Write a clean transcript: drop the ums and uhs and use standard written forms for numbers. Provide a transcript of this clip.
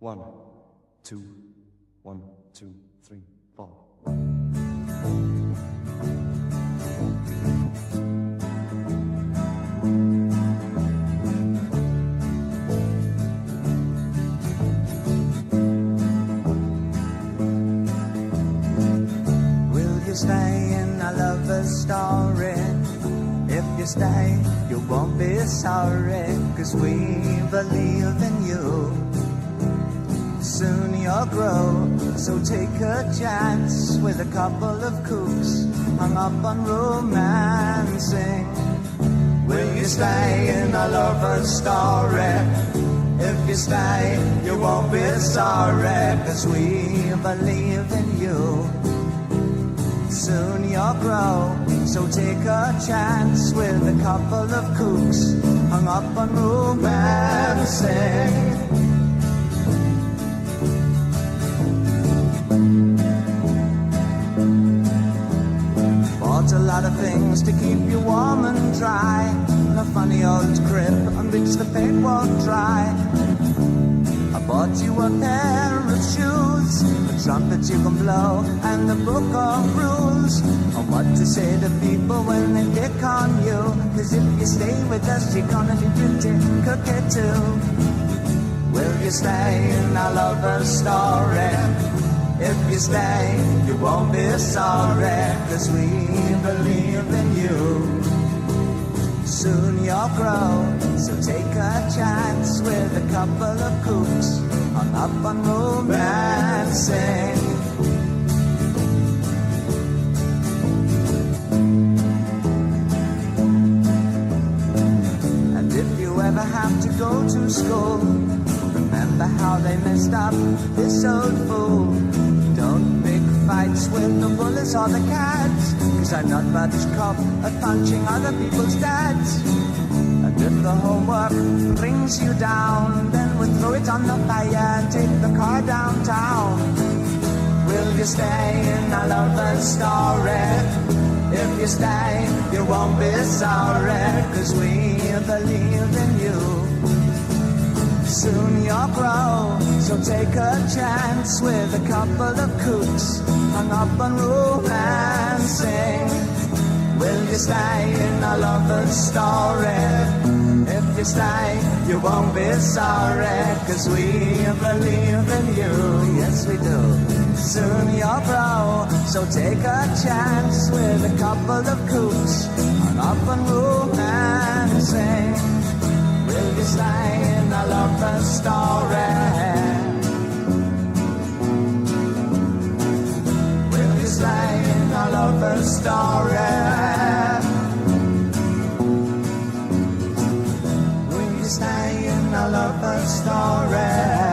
1, 2, 1, 2, 3, 4. Will you stay in a lover's story? If you stay, you won't be sorry, 'cause we believe in you. Soon you'll grow, so take a chance with a couple of kooks hung up on romancing. Will you stay in a lover's story? If you stay, you won't be sorry, 'cause we believe in you. Soon you'll grow, so take a chance with a couple of kooks hung up on romancing. Bought a lot of things to keep you warm and dry, a funny old crib on which the paint won't dry. I bought you a pair of shoes, a trumpet you can blow, and a book of rules on what to say to people when they pick on you. 'Cause if you stay with us, you're gonna be pretty cookie too. Will you stay in our lover's story? If you stay, you won't be sorry, 'cause we believe in you. Soon you'll grow, so take a chance with a couple of kooks hung up on romancing. And if you ever have to go to school, remember how they messed up this old fool. Don't pick fights with the bullies or the cats, 'cause I'm not much cop at punching other people's dads. And if the homework brings you down, then we'll throw it on the fire and take the car downtown. Will you stay in a lover's story? If you stay, you won't be sorry, 'cause we believe in you. Soon you'll grow, so take a chance with a couple of kooks hung up on romancing. Will you stay in a lover's story? If you stay, you won't be sorry, 'cause we believe in you. Yes, we do. Soon you'll grow, so take a chance with a couple of kooks hung up on romancing. Will you stay in a lover's story? Will you stay in a lover's story? Will you stay in a lover's story?